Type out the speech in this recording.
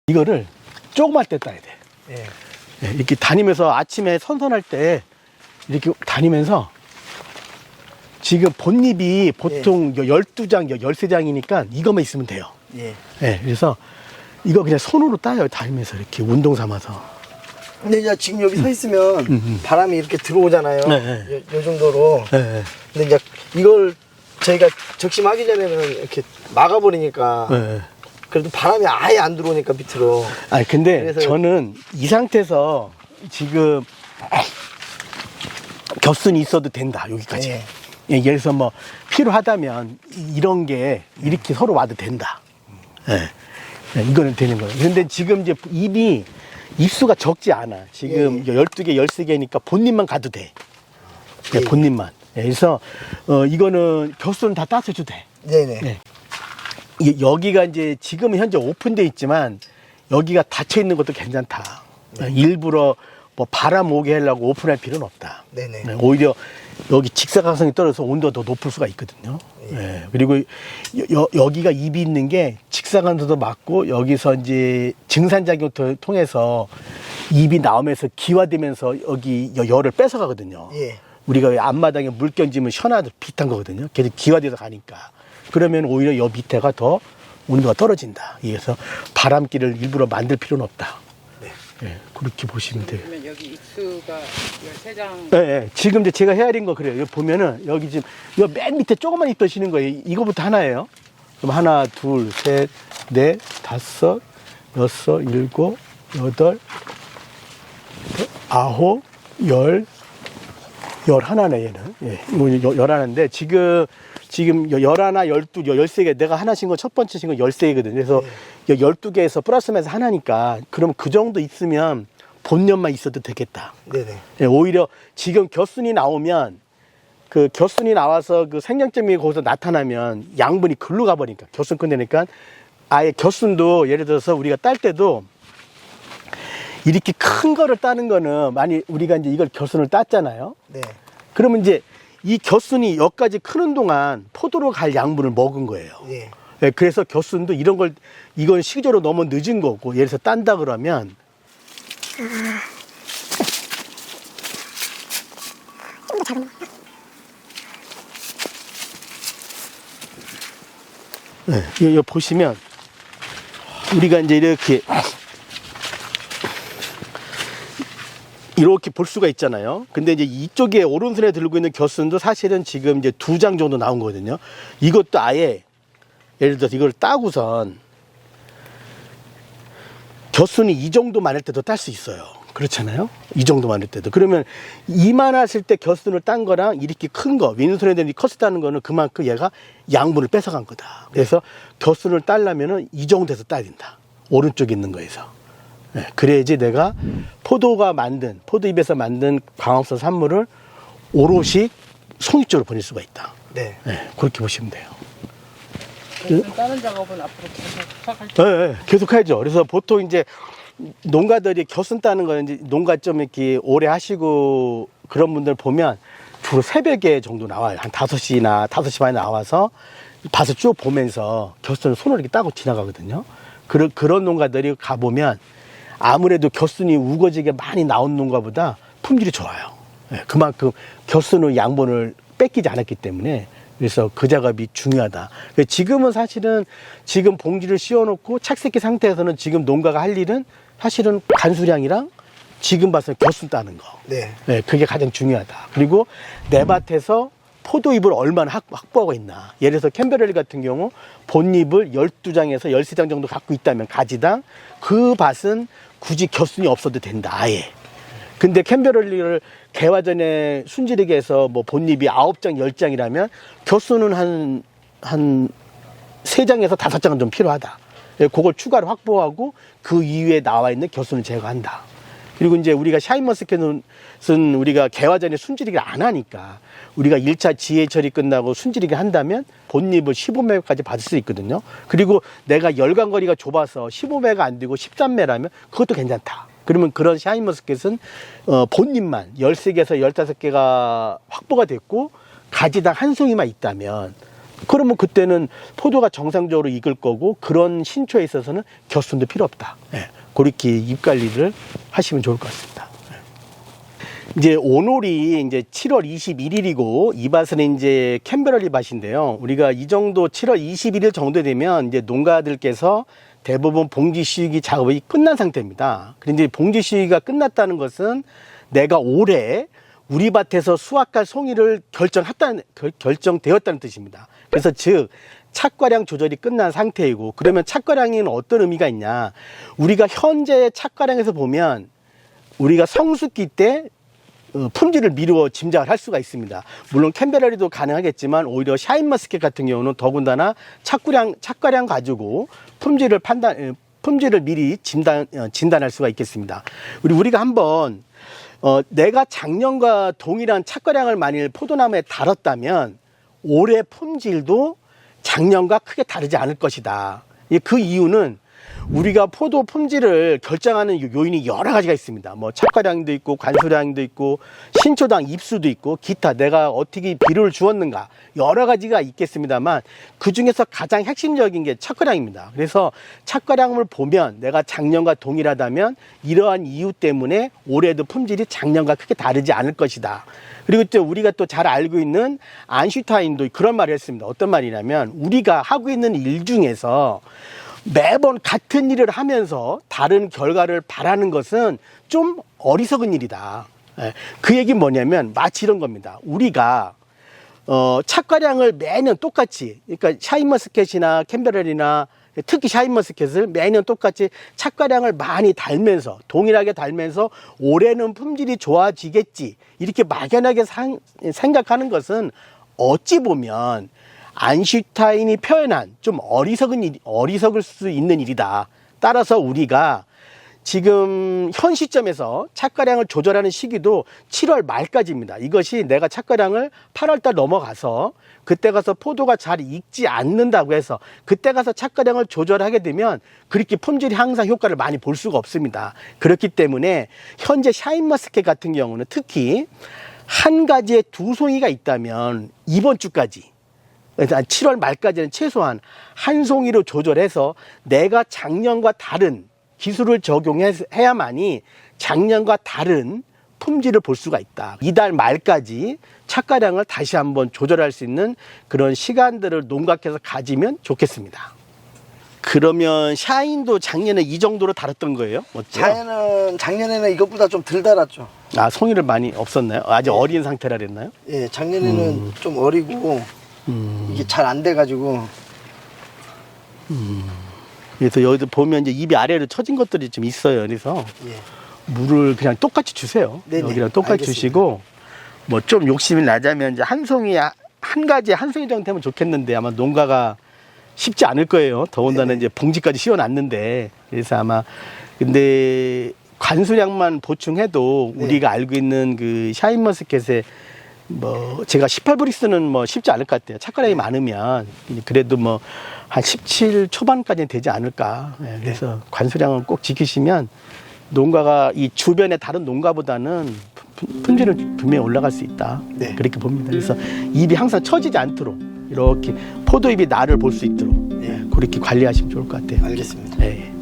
이거를 조그만 때 따야 돼. 예. 예, 이렇게 다니면서 아침에 선선할 때 이렇게 다니면서 지금 본잎이 보통 12장, 13장이니까 이것만 있으면 돼요. 예. 예, 그래서 이거 그냥 손으로 따요. 다니면서 이렇게 운동 삼아서. 근데 이제 지금 여기 서 있으면 바람이 이렇게 들어오잖아요. 네. 요 정도로. 예, 근데 이제 이걸 저희가 적심하기 전에는 이렇게 막아버리니까 예. 그래도 바람이 아예 안 들어오니까 밑으로. 아니, 근데 그래서 저는 이 상태에서 지금 겹순이 있어도 된다, 여기까지. 예. 예, 예를 들어서 뭐 필요하다면 이런 게 이렇게 서로 와도 된다. 예. 예, 이거는 되는 거예요. 근데 지금 이제 입수가 적지 않아. 지금 12개, 13개니까 본잎만 가도 돼. 예, 본잎만. 예, 그래서 이거는 겹순은 다 따서 해도 돼. 네네. 예. 여기가 이제 지금은 현재 오픈되어 있지만 여기가 닫혀 있는 것도 괜찮다. 일부러 뭐 바람 오게 하려고 오픈할 필요는 없다. 네네. 네, 오히려 여기 직사광선이 떨어져서 온도가 더 높을 수가 있거든요. 예, 그리고 여기가 입이 있는 게 직사광선도 맞고 여기서 이제 증산작용을 통해서 입이 나오면서 기화되면서 여기 열을 뺏어가거든요. 예. 우리가 앞마당에 물 견지면 현아도 비슷한 거거든요. 계속 기화돼서 가니까. 그러면 오히려 여 밑에가 더 온도가 떨어진다. 그래서 바람길을 일부러 만들 필요는 없다. 네. 예, 그렇게 보시면 돼요. 그러면 여기 입수가 13장. 예, 예. 지금 이제 제가 헤아린 거 그래요. 여기 보면은 여기 지금 요 맨 밑에 조그만 잎 떠시는 거예요. 이거부터 하나예요. 그럼 하나, 둘, 셋, 넷, 다섯, 여섯, 일곱, 여덟, 아홉, 열 하나네 얘는. 예, 이거 11인데 지금 11, 12, 13개 내가 하나 신 거 첫 번째 신 거 13개거든요. 그래서 12개에서 플러스면서 하나니까 그러면 그 정도 있으면 본년만 있어도 되겠다. 네네. 예, 오히려 지금 겹순이 나오면 그 겹순이 나와서 그 생장점이 거기서 나타나면 양분이 글로 가버리니까 겹순 끝내니까 아예 겹순도 예를 들어서 우리가 딸 때도 이렇게 큰 거를 따는 거는 많이 우리가 이제 이걸 겹순을 땄잖아요. 네. 그러면 이제 이 겹순이 여기까지 크는 동안 포도로 갈 양분을 먹은 거예요. 예. 예, 그래서 겹순도 이건 시기적으로 너무 늦은 거고, 예를 들어서 딴다 그러면, 예, 여기 보시면, 우리가 이제 이렇게 볼 수가 있잖아요. 근데 이제 이쪽에 오른손에 들고 있는 겹순도 사실은 지금 이제 2장 정도 나온 거거든요. 이것도 아예 예를 들어서 이걸 따고선 겹순이 이 정도 많을 때도 딸 수 있어요. 그렇잖아요. 이 정도 많을 때도. 그러면 이만했을 때 겹순을 딴 거랑 이렇게 큰 거, 왼손에 대는 컸다는 거는 그만큼 얘가 양분을 뺏어간 거다. 그래서 겹순을 따려면은 이 정도에서 따야 된다. 오른쪽에 있는 거에서. 네, 그래야지 내가 포도잎에서 만든 광합성 산물을 오롯이 송잎적으로 보낼 수가 있다. 네. 네, 그렇게 보시면 돼요. 다른 작업은 앞으로 계속 시작할 네, 네, 계속 해야죠. 그래서 보통 이제 농가들이 겹순 따는 거는 이제 농가 좀 이렇게 오래 하시고 그런 분들 보면 주로 새벽에 정도 나와요. 한 5시나 5시 반에 나와서 밭을 쭉 보면서 겹순을 손으로 이렇게 따고 지나가거든요. 그런 농가들이 가보면 아무래도 겹순이 우거지게 많이 나온 농가보다 품질이 좋아요. 네, 그만큼 겹순의 양분을 뺏기지 않았기 때문에 그래서 그 작업이 중요하다. 지금은 사실은 지금 봉지를 씌워놓고 착색기 상태에서는 지금 농가가 할 일은 사실은 간수량이랑 지금 봐서 겹순 따는 거. 네. 네, 그게 가장 중요하다. 그리고 내 밭에서 포도잎을 얼마나 확보하고 있나. 예를 들어서 캠베렐리 같은 경우 본잎을 12장에서 13장 정도 갖고 있다면 가지당 그 밭은 굳이 겹순이 없어도 된다. 아예. 근데 캠베렐리를 개화 전에 순지르게 해서 뭐 본잎이 9장, 10장이라면 겹순은 한 3장에서 5장은 좀 필요하다. 그걸 추가로 확보하고 그 이후에 나와 있는 겹순을 제거한다. 그리고 이제 우리가 샤인머스켓은 우리가 개화 전에 순지르기를 안 하니까 우리가 1차 지혜 처리 끝나고 순지르기 한다면 본잎을 15매까지 받을 수 있거든요. 그리고 내가 열간거리가 좁아서 15매가 안 되고 13매라면 그것도 괜찮다. 그러면 그런 샤인머스켓은 본잎만 13개에서 15개가 확보가 됐고 가지당 한 송이만 있다면 그러면 그때는 포도가 정상적으로 익을 거고 그런 신초에 있어서는 겨순도 필요 없다. 예. 그렇게 잎 관리를 하시면 좋을 것 같습니다. 예. 이제 오늘이 이제 7월 21일이고 이 밭은 이제 캠베럴리 밭인데요. 우리가 이 정도 7월 21일 정도 되면 이제 농가들께서 대부분 봉지 씌우기 작업이 끝난 상태입니다. 그런데 봉지 씌우기가 끝났다는 것은 내가 올해 우리 밭에서 수확할 송이를 결정되었다는 뜻입니다. 그래서 즉 착과량 조절이 끝난 상태이고, 그러면 착과량에는 어떤 의미가 있냐? 우리가 현재 착과량에서 보면 우리가 성숙기 때 품질을 미루어 짐작을 할 수가 있습니다. 물론 캠베럴리도 가능하겠지만 오히려 샤인머스켓 같은 경우는 더군다나 착과량 가지고 품질을 미리 진단할 수가 있겠습니다. 우리가 한번 내가 작년과 동일한 착과량을 만일 포도나무에 달았다면 올해 품질도 작년과 크게 다르지 않을 것이다. 그 이유는 우리가 포도 품질을 결정하는 요인이 여러 가지가 있습니다. 뭐 착과량도 있고 관수량도 있고 신초당 잎수도 있고 기타 내가 어떻게 비료를 주었는가 여러 가지가 있겠습니다만 그 중에서 가장 핵심적인 게 착과량입니다. 그래서 착과량을 보면 내가 작년과 동일하다면 이러한 이유 때문에 올해도 품질이 작년과 크게 다르지 않을 것이다. 그리고 또 우리가 또 잘 알고 있는 안슈타인도 그런 말을 했습니다. 어떤 말이냐면 우리가 하고 있는 일 중에서 매번 같은 일을 하면서 다른 결과를 바라는 것은 좀 어리석은 일이다. 그 얘기는 뭐냐면 마치 이런 겁니다. 우리가 착과량을 매년 똑같이, 그러니까 샤인머스켓이나 캠베럴이나 특히 샤인머스켓을 매년 똑같이 착과량을 많이 달면서 동일하게 달면서 올해는 품질이 좋아지겠지 이렇게 막연하게 생각하는 것은 어찌 보면 안슈타인이 표현한 좀 어리석을 수 있는 일이다. 따라서 우리가 지금 현 시점에서 착과량을 조절하는 시기도 7월 말까지입니다. 이것이 내가 착과량을 8월달 넘어가서 그때 가서 포도가 잘 익지 않는다고 해서 그때 가서 착과량을 조절하게 되면 그렇게 품질 향상 효과를 많이 볼 수가 없습니다. 그렇기 때문에 현재 샤인머스켓 같은 경우는 특히 한 가지에 두 송이가 있다면 이번 주까지 7월 말까지는 최소한 한 송이로 조절해서 내가 작년과 다른 기술을 적용해야만이 작년과 다른 품질을 볼 수가 있다. 이달 말까지 착과량을 다시 한번 조절할 수 있는 그런 시간들을 농가께서 가지면 좋겠습니다. 그러면 샤인도 작년에 이 정도로 달았던 거예요? 맞죠? 작년에는 이것보다 좀 덜 달았죠. 아, 송이를 많이 없었나요? 아직 어린 상태라 그랬나요? 예, 작년에는 좀 어리고 이게 잘 안 돼가지고. 그래서 여기도 보면 이제 입이 아래로 처진 것들이 좀 있어요. 그래서 예. 물을 그냥 똑같이 주세요. 네네, 여기랑 똑같이 알겠습니다. 주시고 뭐 좀 욕심이 나자면 이제 한 송이 정도 되면 좋겠는데 아마 농가가 쉽지 않을 거예요. 더군다나 네네. 이제 봉지까지 씌워놨는데 그래서 아마 근데 관수량만 보충해도 네. 우리가 알고 있는 그 샤인머스켓의 뭐 제가 18브릭스는 뭐 쉽지 않을 것 같아요. 착과량이 많으면 그래도 뭐 한 17 초반까지는 되지 않을까. 예, 그래서 관수량은 꼭 지키시면 농가가 이 주변의 다른 농가보다는 품질은 분명히 올라갈 수 있다. 네. 그렇게 봅니다. 그래서 잎이 항상 처지지 않도록 이렇게 포도잎이 나를 볼 수 있도록 네. 그렇게 관리하시면 좋을 것 같아요. 알겠습니다. 예.